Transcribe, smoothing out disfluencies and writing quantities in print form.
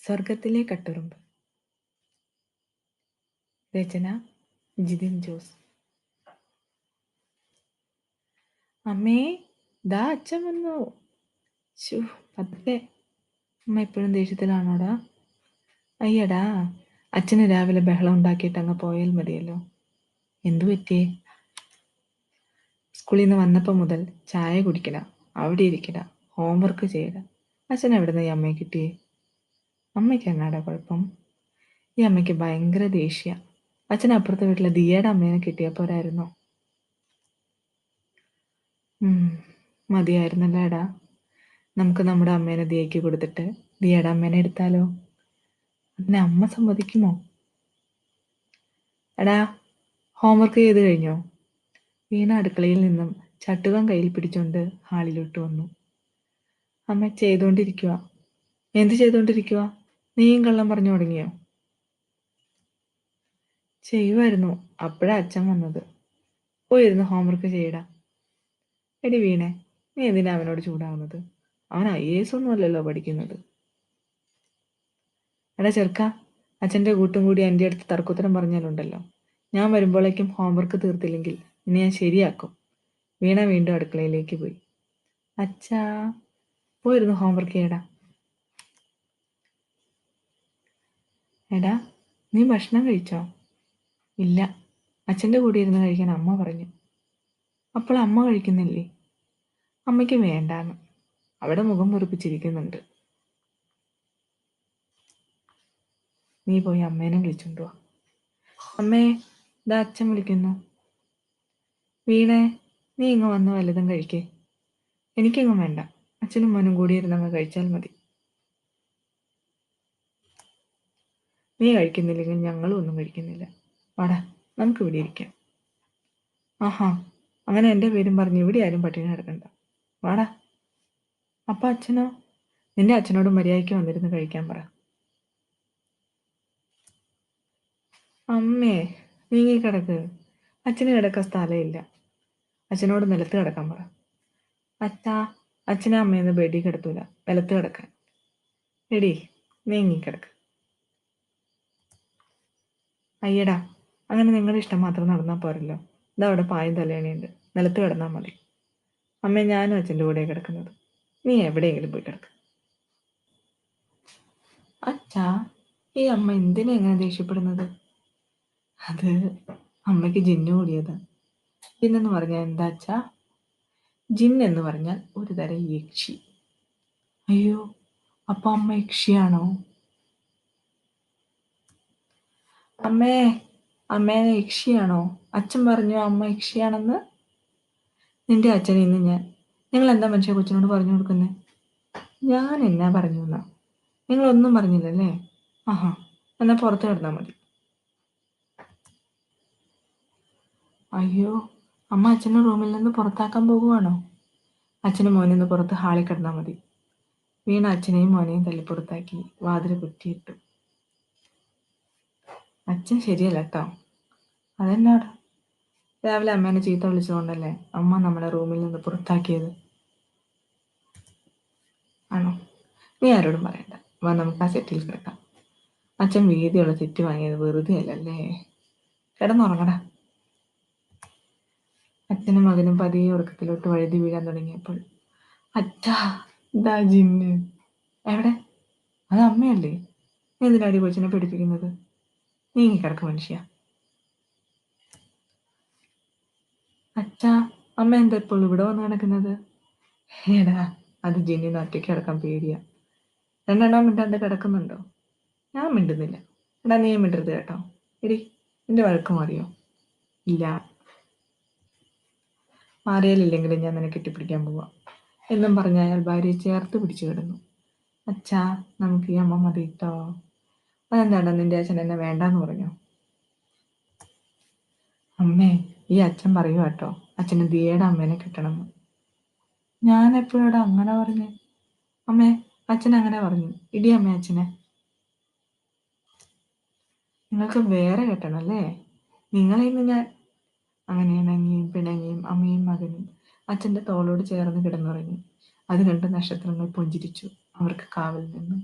സ്വർഗത്തിലെ കട്ടുറുമ്പ്. രചന ജിതിൻ ജോസ്. അമ്മേ, ദാ അച്ഛൻ വന്നു. പത്തേ. അമ്മ എപ്പോഴും ദേഷ്യത്തിലാണോടാ? അയ്യടാ, അച്ഛന് രാവിലെ ബഹളം ഉണ്ടാക്കിയിട്ട് അങ്ങ് പോയാൽ മതിയല്ലോ. എന്തു പറ്റിയേ? സ്കൂളിൽ നിന്ന് വന്നപ്പോൾ മുതൽ ചായ കുടിക്കട, അവിടെ ഇരിക്കട, ഹോംവർക്ക് ചെയ്യട. അച്ഛൻ എവിടുന്ന് ഈ അമ്മയെ കിട്ടിയേ? അമ്മയ്ക്ക് എന്നാടാ കുഴപ്പം? ഈ അമ്മയ്ക്ക് ഭയങ്കര ദേഷ്യ. അച്ഛൻ അപ്പുറത്തെ വീട്ടിലെ ദിയയുടെ അമ്മേനെ കിട്ടിയപ്പോരായിരുന്നോ? മതിയായിരുന്നല്ലോ എടാ. നമുക്ക് നമ്മുടെ അമ്മേനെ ദിയയ്ക്ക് കൊടുത്തിട്ട് ദിയയുടെ അമ്മേനെ എടുത്താലോ? അതിനെ അമ്മ സമ്മതിക്കുമോ? എടാ, ഹോംവർക്ക് ചെയ്ത് കഴിഞ്ഞോ? വീണ അടുക്കളയിൽ നിന്നും ചട്ടുകം കയ്യിൽ പിടിച്ചുകൊണ്ട് ഹാളിലോട്ട് വന്നു. അമ്മ ചെയ്തുകൊണ്ടിരിക്കുക. എന്ത് ചെയ്തുകൊണ്ടിരിക്കുക? നീയും കള്ളം പറഞ്ഞു തുടങ്ങിയോ? ചെയ്യുമായിരുന്നു, അപ്പോഴാ അച്ഛൻ വന്നത്. പോയിരുന്നു ഹോംവർക്ക് ചെയ്യടാ. എടി വീണേ, നീ എന്തിനാ അവനോട് ചൂടാവുന്നത്? അവൻ IAS ഒന്നും അല്ലല്ലോ പഠിക്കുന്നത്. എടാ ചെറുക്ക, അച്ഛൻ്റെ കൂട്ടും കൂടി എൻ്റെ അടുത്ത് തർക്കുത്തരം പറഞ്ഞാലുണ്ടല്ലോ, ഞാൻ വരുമ്പോഴേക്കും ഹോംവർക്ക് തീർത്തില്ലെങ്കിൽ ഇനി ഞാൻ ശരിയാക്കും. വീണ വീണ്ടും അടുക്കളയിലേക്ക് പോയി. അച്ഛാ, പോയിരുന്നു ഹോംവർക്ക് ചെയ്യടാ. എടാ, നീ ഭക്ഷണം കഴിച്ചോ? ഇല്ല, അച്ഛൻ്റെ കൂടെ ഇരുന്ന് കഴിക്കാൻ അമ്മ പറഞ്ഞു. അപ്പോൾ അമ്മ കഴിക്കുന്നില്ലേ? അമ്മയ്ക്ക് വേണ്ടാന്ന്. അവിടെ മുഖം പൊറുപ്പിച്ചിരിക്കുന്നുണ്ട്. നീ പോയി അമ്മേനെ വിളിച്ചുകൊണ്ട് വാ. അമ്മേ, ഇതാ അച്ഛൻ വിളിക്കുന്നു. വീണേ, നീ ഇങ്ങ് വന്ന് വല്ലതും കഴിക്കേ. എനിക്കെങ്ങും വേണ്ട, അച്ഛനും മോനും കൂടി ഇരുന്നങ്ങ് കഴിച്ചാൽ മതി. നീ കഴിക്കുന്നില്ലെങ്കിൽ ഞങ്ങളും ഒന്നും കഴിക്കുന്നില്ല. വാടാ, നമുക്ക് ഇവിടെ ഇരിക്കാം. ആഹാ, അങ്ങനെ എൻ്റെ പേരും പറഞ്ഞ് ഇവിടെ ആരും പട്ടിണി കിടക്കണ്ട. വാടാ. അപ്പ അച്ഛനോ? നിന്റെ അച്ഛനോട് മര്യാദയ്ക്ക് വന്നിരുന്ന് കഴിക്കാൻ പറ. അമ്മേ, നീങ്ങി കിടക്ക്. അച്ഛന് കിടക്കാൻ സ്ഥലമില്ല. അച്ഛനോട് നിലത്ത് കിടക്കാൻ പറ. അച്ഛാ, അച്ഛനെ അമ്മയെന്ന് ബെഡിൽ കിടത്തൂല, നിലത്ത് കിടക്കാൻ. എടി, നീങ്ങി കിടക്ക്. അയ്യടാ, അങ്ങനെ നിങ്ങളുടെ ഇഷ്ടം മാത്രം നടന്നാൽ പോരല്ലോ. ഇതാ അവിടെ പായും തലേണിയുണ്ട്, നിലത്ത് കിടന്നാൽ മതി. അമ്മേ, ഞാനും അച്ഛൻ്റെ കൂടെ കിടക്കുന്നത്. നീ എവിടെയെങ്കിലും പോയി കിടക്ക്. അച്ഛാ, ഈ അമ്മ എന്തിനാ എങ്ങനെ ദേഷ്യപ്പെടുന്നത്? അത് അമ്മയ്ക്ക് ജിന്നു കൂടിയതാ. ജിന്നെന്ന് പറഞ്ഞാൽ എന്താ അച്ഛാ? ജിൻ എന്ന് പറഞ്ഞാൽ ഒരു തരം യക്ഷി. അയ്യോ, അപ്പൊ അമ്മ യക്ഷിയാണോ? അമ്മേ, അമ്മേ യക്ഷിയാണോ? അച്ഛൻ പറഞ്ഞു അമ്മ യക്ഷിയാണെന്ന്. നിന്റെ അച്ഛൻ ഇന്ന് നിങ്ങൾ എന്താ മനുഷ്യ കൊച്ചിനോട് പറഞ്ഞു കൊടുക്കുന്നേ? ഞാൻ എന്നാ പറഞ്ഞു എന്നാ? നിങ്ങളൊന്നും പറഞ്ഞില്ലല്ലേ? ആഹാ, എന്നാ പുറത്ത് കിടന്നാൽ മതി. അയ്യോ, അമ്മ അച്ഛനെ റൂമിൽ നിന്ന് പുറത്താക്കാൻ പോകുവാണോ? അച്ഛനും മോനും ഇന്ന് പുറത്ത് ഹാളിൽ കിടന്നാൽ മതി. വീണ അച്ഛനെയും മോനെയും തല്ലി പുറത്താക്കി വാതിൽ കുറ്റിയിട്ടു. അച്ഛൻ ശരിയല്ല കേട്ടോ. അതെന്നാടാ? രാവിലെ അമ്മേനെ ചീത്ത വിളിച്ചതുകൊണ്ടല്ലേ അമ്മ നമ്മളെ റൂമിൽ നിന്ന് പുറത്താക്കിയത്? ആണോ? നീ ആരോടും പറയണ്ട. വാ, നമുക്ക് ആ സെറ്റിൽ കിടക്കാം. അച്ഛൻ വീതിയുള്ള സെറ്റ് വാങ്ങിയത് വെറുതെ അല്ലല്ലേ. കിടന്നുറങ്ങടാ. അച്ഛനും മകനും പതിയെ ഉറക്കത്തിലോട്ട് വഴുതി വീഴാൻ തുടങ്ങിയപ്പോൾ, അച്ഛാ, ഇതാ ജിന്ന്. എവിടെ? അത് അമ്മയല്ലേ. നീ എന്തിനാടി കൊച്ചിനെ പഠിപ്പിക്കുന്നത്? നീങ്ങി കിടക്ക് മനുഷ്യ. അച്ഛാ, അമ്മ എന്താ ഇപ്പോൾ ഇവിടെ വന്ന് കിടക്കുന്നത്? എടാ, അത് ജിന്നിന് ഒറ്റയ്ക്ക് കിടക്കാൻ പേടിയാ. രണ്ടെണ്ണം മിണ്ടാണ്ട് കിടക്കുന്നുണ്ടോ? ഞാൻ മിണ്ടുന്നില്ല. എടാ, നീ മിണ്ടരുത് കേട്ടോ. എടി, നിന്റെ വഴക്ക് മാറിയോ? ഇല്ല. മാറിയാലില്ലെങ്കിലും ഞാൻ നിന്നെ കെട്ടിപ്പിടിക്കാൻ പോവാ എന്നും പറഞ്ഞ് അയാൾ ഭാര്യയെ ചേർത്ത് പിടിച്ചു കിടന്നു. അച്ഛാ, നമുക്ക് ഈ അമ്മ മതി കേട്ടോ. അതെന്താണോ നിന്റെ അച്ഛൻ എന്നെ വേണ്ടാന്ന് പറഞ്ഞോ? അമ്മേ, ഈ അച്ഛൻ പറയുക കേട്ടോ, അച്ഛന് ദിയയുടെ അമ്മേനെ കിട്ടണമെന്ന്. ഞാൻ എപ്പോഴാടാ അങ്ങനെ പറഞ്ഞേ? അമ്മേ, അച്ഛൻ അങ്ങനെ പറഞ്ഞു. ഇടി അമ്മേ അച്ഛനെ. നിങ്ങൾക്ക് വേറെ കെട്ടണല്ലേ? നിങ്ങളെ ഇന്ന് ഞാൻ. അങ്ങനെ ഇണങ്ങിയും പിണങ്ങിയും അമ്മയും മകനും അച്ഛൻ്റെ തോളോട് ചേർന്ന് കിടന്നുറങ്ങി. അത് കണ്ട് നക്ഷത്രങ്ങൾ പുഞ്ചിരിച്ചു അവർക്ക് കാവൽ നിന്നു.